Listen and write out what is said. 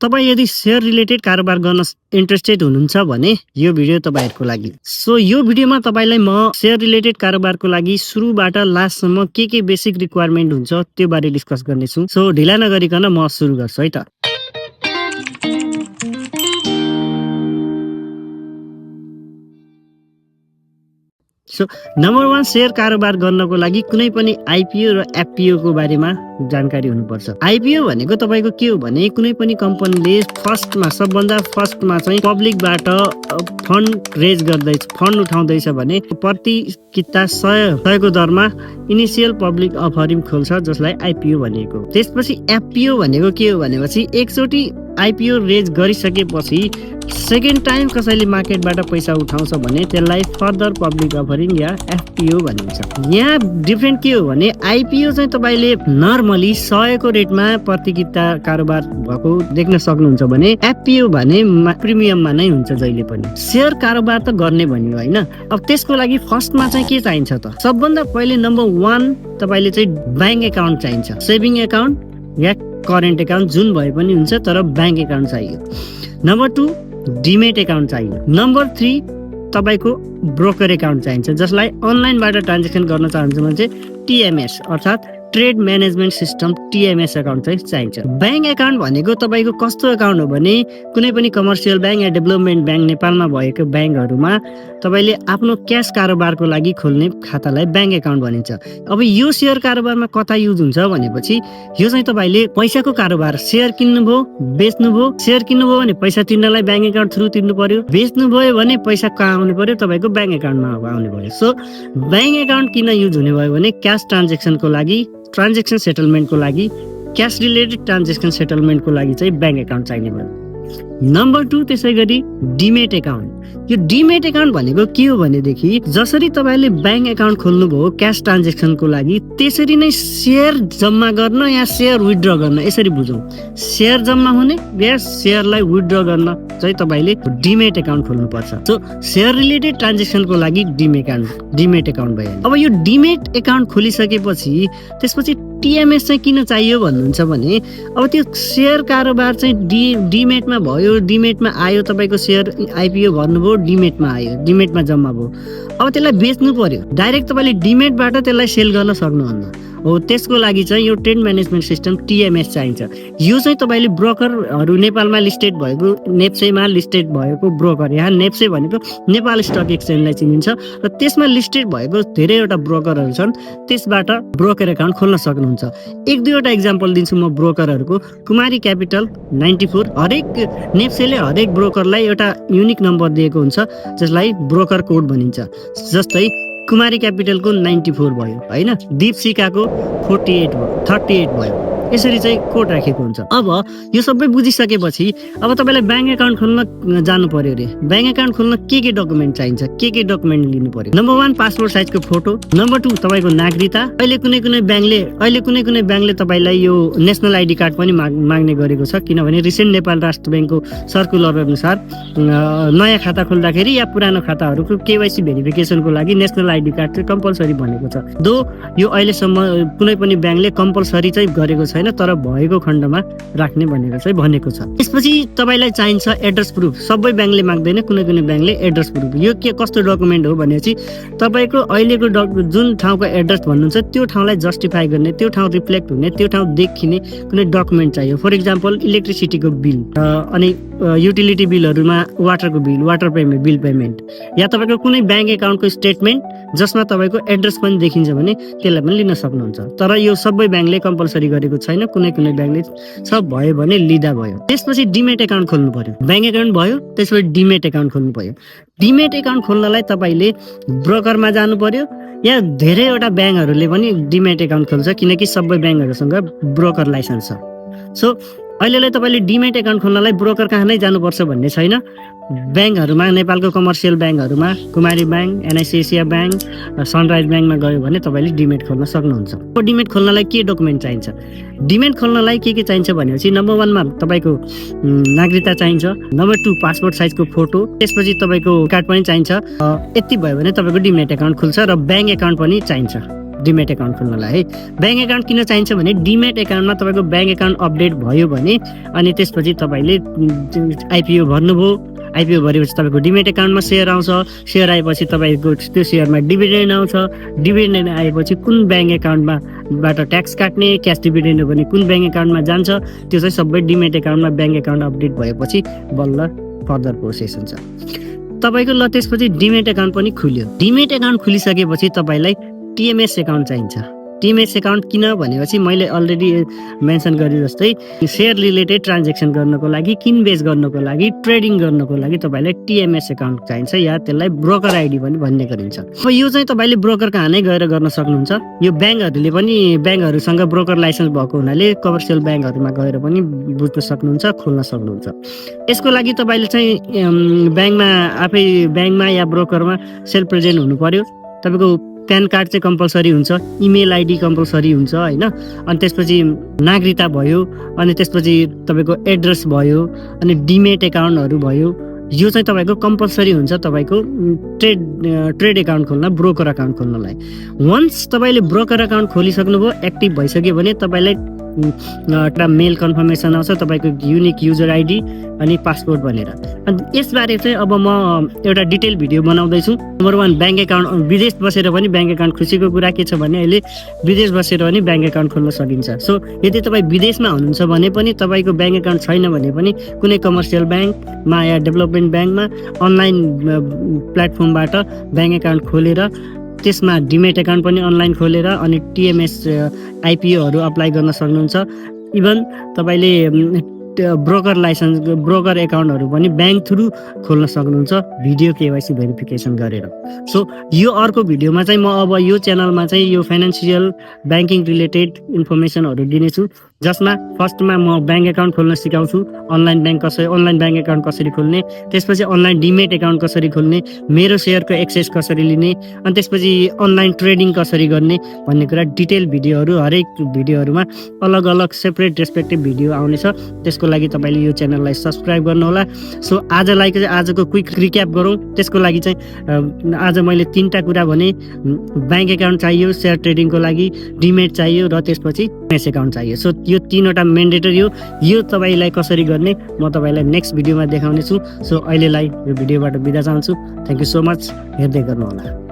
तपाईँ यदि share related कारोबार गर्न इन्ट्रेस्टेड हुनुहुन्छ भने यो भिडियो तपाईँहरूको लागि। सो यो भिडियोमा तपाईँलाई म शेयर रिलेटेड कारोबारको लागि सुरुबाट लास्टसम्म के बेसिक रिक्वायरमेन्ट हुन्छ त्यो बारे डिस्कस गर्नेछु। सो ढिला नगरिकन म सुरु गर्छु है त। सो नम्बर 1 शेयर कारोबार गर्नको लागि कुनै पनि आइपिओ र एफपिओ को बारेमा जानकारी हुनुपर्छ। आइपिओ भनेको तपाईँको के हो भने कुनै पनि कम्पनीले सबभन्दा फर्स्टमा चाहिँ पब्लिकबाट फन्ड रेज गर्दैछ, फन्ड उठाउँदैछ भने प्रति किता 100 को दरमा इनिसियल पब्लिक अफरिङ खोल्छ, जसलाई आइपिओ भनिएको। त्यसपछि एफपिओ भनेको के हो भनेपछि एकचोटि आइपिओ रेज गरिसकेपछि सेकेन्ड टाइम कसैले मार्केटबाट पैसा उठाउँछ भने त्यसलाई फर्दर पब्लिक अफरिङ या एफपिओ भनिन्छ। यहाँ डिफरेन्ट के हो भने आइपिओ चाहिँ तपाईँले नर्मली 100 को रेटमा प्रति किता कारोबार भएको देख्न सक्नुहुन्छ भने एफपिओ भने प्रिमियममा नै हुन्छ जहिले पनि। शेयर कारोबार त गर्ने भनियो हैन। अब त्यसको लागि फर्स्टमा चाहिँ के चाहिन्छ त? सबभन्दा पहिले नम्बर 1 तपाईँले चाहिँ ब्याङ्क एकाउन्ट चाहिन्छ। सेभिङ एकाउन्ट या करेन्ट एकाउन्ट जुन भए पनि हुन्छ, तर ब्याङ्क एकाउन्ट चाहियो। नम्बर 2 डिमेट एकाउन्ट चाहियो। नम्बर 3 तपाईको ब्रोकर एकाउन्ट चाहिन्छ, जसलाई अनलाइनबाट ट्रान्जेक्सन गर्न चाहनुहुन्छ भने चाहिँ टिएमएस अर्थात् trade management system TMS account चाहिँ चाहिन्छ। ब्याङ्क एकाउन्ट भनेको तपाईँको कस्तो एकाउन्ट हो भने कुनै पनि कमर्सियल ब्याङ्क या डेभलपमेन्ट ब्याङ्क नेपालमा भएको ब्याङ्कहरूमा तपाईँले आफ्नो क्यास कारोबारको लागि खोल्ने खातालाई ब्याङ्क एकाउन्ट भनिन्छ। अब यो शेयर कारोबारमा कता युज हुन्छ भनेपछि यो चाहिँ तपाईँले पैसाको कारोबार, शेयर किन्नुभयो, बेच्नुभयो। शेयर किन्नुभयो भने पैसा तिर्नलाई ब्याङ्क एकाउन्ट थ्रु तिर्नु पर्यो, बेच्नुभयो भने पैसा कहाँ आउनु पर्यो? तपाईँको ब्याङ्क एकाउन्टमा आउनु पर्यो। सो ब्याङ्क एकाउन्ट किन युज हुने भयो भने क्यास ट्रान्जेक्सनको लागि, ट्रान्जेक्सन सेटलमेन्टको लागि, क्यास रिलेटेड ट्रान्जेक्सन सेटलमेन्टको लागि चाहिँ ब्याङ्क एकाउन्ट चाहिने भयो। नम्बर 2 त्यसै गरी डिमेट एकाउन्ट। यो डिमेट एकाउन्ट भनेको के हो भनेदेखि जसरी तपाईँले ब्याङ्क एकाउन्ट खोल्नुभयो क्यास ट्रान्जेक्सनको लागि, त्यसरी नै शेयर जम्मा गर्न या शेयर विथड्र गर्न, यसरी बुझौँ। शेयर जम्मा हुने या शेयरलाई विथड्र गर्न चाहिँ तपाईँले डिमेट एकाउन्ट खोल्नुपर्छ। सो शेयर रिलेटेड ट्रान्जेक्सनको लागि डिमेट एकाउन्ट भयो। अब यो डिमेट एकाउन्ट खोलिसकेपछि त्यसपछि टिएमएस चाहिँ किन चाहियो भन्नुहुन्छ भने अब त्यो शेयर कारोबार चाहिँ डिमेटमा भयो, डिमेटमा आयो, तपाईँको शेयर आइपिओ भन्नुभयो, डिमेटमा आयो, डिमेटमा जम्मा भयो। अब त्यसलाई बेच्नु पर्यो। डाइरेक्ट तपाईँले डिमेटबाट त्यसलाई सेल गर्न सक्नुहुन्न हो। त्यसको लागि चाहिँ यो ट्रेड म्यानेजमेन्ट सिस्टम टिएमएस चाहिन्छ। यो चाहिँ तपाईँले ब्रोकरहरू नेपालमा लिस्टेड भएको, नेप्सेमा लिस्टेड भएको ब्रोकर, यहाँ नेप्से भनेको नेपाल स्टक एक्सचेन्जलाई चिनिन्छ र त्यसमा लिस्टेड भएको धेरैवटा ब्रोकरहरू छन्। त्यसबाट ब्रोकर एकाउन्ट खोल्न सक्नुहुन्छ। 1-2वटा इक्जाम्पल दिन्छु म ब्रोकरहरूको। कुमारी क्यापिटल 94, हरेक नेप्सेले हरेक ब्रोकरलाई एउटा युनिक नम्बर दिएको हुन्छ जसलाई ब्रोकर कोड भनिन्छ। जस्तै कुमारी क्यापिटलको 94 भयो हैन, दीपशिकाको 38 भयो। यसरी चाहिँ कोड राखेको हुन्छ। अब यो सबै बुझिसकेपछि अब तपाईँलाई ब्याङ्क एकाउन्ट खोल्न जानु पर्यो रे। ब्याङ्क एकाउन्ट खोल्न के डकुमेन्ट चाहिन्छ, के डकुमेन्ट लिनु पर्यो? नम्बर 1 पासपोर्ट साइजको फोटो। नम्बर 2 तपाईँको नागरिकता। अहिले कुनै ब्याङ्कले तपाईँलाई यो नेसनल आइडी कार्ड पनि माग्ने गरेको छ, किनभने रिसेन्ट नेपाल राष्ट्र ब्याङ्कको सर्कुलर अनुसार नयाँ खाता खोल्दाखेरि या पुरानो खाताहरूको केवाइसी भेरिफिकेसनको लागि नेसनल आइडी कार्ड चाहिँ कम्पलसरी भनेको छ। दो यो अहिलेसम्म कुनै पनि ब्याङ्कले कम्पलसरी चाहिँ गरेको छैन, तर भएको खण्डमा राख्ने भनेको छ। त्यसपछि तपाईँलाई चाहिन्छ एड्रेस प्रुफ। सबै ब्याङ्कले माग्दैन, कुनै ब्याङ्कले एड्रेस प्रुफ। यो कस्तो डकुमेन्ट हो भनेपछि तपाईँको अहिलेको जुन ठाउँको एड्रेस भन्नुहुन्छ त्यो ठाउँलाई जस्टिफाई गर्ने, त्यो ठाउँ रिफ्लेक्ट हुने, त्यो ठाउँ देखिने कुनै डकुमेन्ट चाहियो। फर इक्जाम्पल इलेक्ट्रिसिटीको बिल, अनि युटिलिटी बिलहरूमा वाटरको bill, water payment, bill payment, या तपाईँको कुनै ब्याङ्क एकाउन्टको स्टेटमेन्ट जसमा तपाईँको एड्रेस पनि देखिन्छ भने त्यसलाई पनि लिन सक्नुहुन्छ। तर यो सबै ब्याङ्कले कम्पलसरी गरेको छैन, कुनै ब्याङ्कले सब भयो भने लिँदा भयो। त्यसपछि डिमेट एकाउन्ट खोल्नु पर्यो। ब्याङ्क एकाउन्ट भयो, त्यसपछि डिमेट एकाउन्ट खोल्नु पर्यो। डिमेट एकाउन्ट खोल्नलाई तपाईँले ब्रोकरमा जानु पर्यो या धेरैवटा ब्याङ्कहरूले पनि डिमेट एकाउन्ट खोल्छ, किनकि सबै ब्याङ्कहरूसँग ब्रोकर लाइसेन्स छ। सो अहिलेलाई तपाईँले डिमेट एकाउन्ट खोल्नलाई ब्रोकर कहाँ नै जानुपर्छ भन्ने छैन। ब्याङ्कहरूमा, नेपालको कमर्सियल ब्याङ्कहरूमा Kumari bank, NIC Asia bank, sunrise ब्याङ्कमा गयो भने तपाईँले डिमेट खोल्न सक्नुहुन्छ। डिमेट खोल्नलाई के डकुमेन्ट चाहिन्छ? डिमेट खोल्नलाई के चाहिन्छ भनेपछि नम्बर 1 मा तपाईँको नागरिकता चाहिन्छ। नम्बर 2 पासपोर्ट साइजको फोटो। त्यसपछि तपाईँको कार्ड पनि चाहिन्छ। यति भयो भने तपाईँको डिमेट एकाउन्ट खुल्छ र ब्याङ्क एकाउन्ट पनि चाहिन्छ। डिमेट एकाउन्ट खोल्नलाई है। ब्याङ्क एकाउन्ट किन चाहिन्छ भने डिमेट एकाउन्टमा तपाईँको ब्याङ्क एकाउन्ट अपडेट भयो भने अनि त्यसपछि तपाईँले आइपिओ भर्नुभयो, आइपिओ भरेपछि तपाईँको डिमेट एकाउन्टमा सेयर आउँछ, सेयर आएपछि तपाईँको त्यो सेयरमा डिभिडेन्ड आउँछ, डिभिडेन्ड आएपछि कुन ब्याङ्क एकाउन्टबाट ट्याक्स काट्ने, क्यास डिभिडेन्ड हो भने कुन ब्याङ्क एकाउन्टमा जान्छ, त्यो चाहिँ सबै डिमेट एकाउन्टमा ब्याङ्क एकाउन्ट अपडेट भएपछि बल्ल फर्दर प्रोसेस हुन्छ तपाईँको। ल त्यसपछि डिमेट एकाउन्ट पनि खुल्यो। डिमेट एकाउन्ट खुलिसकेपछि तपाईँलाई टिएमएस एकाउन्ट चाहिन्छ। टिएमएस एकाउन्ट किन भनेपछि मैले अलरेडी मेन्सन गरे जस्तै सेयर रिलेटेड ट्रान्जेक्सन गर्नको लागि, किनबेच गर्नको लागि, ट्रेडिङ गर्नको लागि तपाईँलाई टिएमएस एकाउन्ट चाहिन्छ या त्यसलाई ब्रोकर आइडी पनि भन्ने गरिन्छ। अब यो चाहिँ तपाईँले ब्रोकर कहाँ नै गएर गर्न सक्नुहुन्छ। यो ब्याङ्कहरूले पनि ब्याङ्कहरूसँग ब्रोकर लाइसेन्स भएको हुनाले कमर्सियल ब्याङ्कहरूमा गएर पनि बुझ्न सक्नुहुन्छ, खोल्न सक्नुहुन्छ। यसको लागि तपाईँले चाहिँ ब्याङ्कमा आफै ब्याङ्कमा या ब्रोकरमा सेल्फ प्रेजेन्ट हुनु पर्यो। तपाईँको प्यान कार्ड चाहिँ कम्पलसरी हुन्छ, इमेल आइडी कम्पलसरी हुन्छ होइन। अनि त्यसपछि नागरिकता भयो, अनि त्यसपछि तपाईँको एड्रेस भयो, अनि डिमेट एकाउन्टहरू भयो। यो चाहिँ तपाईँको कम्पलसरी हुन्छ तपाईँको ट्रेड एकाउन्ट खोल्न, ब्रोकर एकाउन्ट खोल्नलाई। वन्स तपाईँले ब्रोकर एकाउन्ट खोलिसक्नुभयो, एक्टिभ भइसक्यो भने तपाईँलाई एउटा मेल कन्फर्मेसन आउँछ, तपाईँको युनिक युजर आइडी अनि पासपोर्ट भनेर। अनि यसबारे चाहिँ अब म एउटा डिटेल भिडियो बनाउँदैछु। नम्बर 1 ब्याङ्क एकाउन्ट, विदेश बसेर पनि ब्याङ्क एकाउन्ट, खुसीको कुरा के छ भने अहिले विदेश बसेर पनि ब्याङ्क एकाउन्ट खोल्न सकिन्छ। सो यदि तपाईँ विदेशमा हुनुहुन्छ भने पनि, तपाईँको ब्याङ्क एकाउन्ट छैन भने पनि कुनै कमर्सियल ब्याङ्कमा या डेभलपमेन्ट ब्याङ्कमा अनलाइन प्लेटफर्मबाट ब्याङ्क एकाउन्ट खोलेर त्यसमा डिमेट एकाउन्ट पनि अनलाइन खोलेर अनि टिएमएस आइपिओहरू अप्लाई गर्न सक्नुहुन्छ। इभन तपाईँले ब्रोकर लाइसेन्स, ब्रोकर एकाउन्टहरू पनि ब्याङ्क थ्रु खोल्न सक्नुहुन्छ भिडियो केवाइसी भेरिफिकेसन गरेर। सो यो अर्को भिडियोमा चाहिँ म अब यो च्यानलमा चाहिँ यो फाइनेन्सियल ब्याङ्किङ रिलेटेड इन्फर्मेसनहरू दिनेछु, जसमा फर्स्टमा म ब्याङ्क एकाउन्ट खोल्न सिकाउँछु, अनलाइन ब्याङ्क एकाउन्ट कसरी खोल्ने, त्यसपछि अनलाइन डिमेट एकाउन्ट कसरी खोल्ने, मेरो सेयरको एक्सेस कसरी लिने, अनि त्यसपछि अनलाइन ट्रेडिङ कसरी गर्ने भन्ने कुरा डिटेल भिडियोहरू हरेक भिडियोहरूमा अलग अलग सेपरेट रेस्पेक्टिभ भिडियो आउनेछ। त्यसको लागि तपाईँले यो च्यानललाई सब्सक्राइब गर्नुहोला। सो आजको क्विक रिक्याप गरौँ। त्यसको लागि चाहिँ आज मैले 3टा कुरा भने, ब्याङ्क एकाउन्ट चाहियो सेयर ट्रेडिङको लागि, डिमेट चाहियो र त्यसपछि टिएमएस एकाउन्ट चाहियो। सो यो 3वटा मेन्डेटरी हो। यो तपाईँलाई कसरी गर्ने म तपाईँलाई नेक्स्ट भिडियोमा देखाउने छु। सो अहिलेलाई यो भिडियोबाट बिदा चाहन्छु। थ्याङ्क यू सो मच, हेर्दै गर्नुहोला।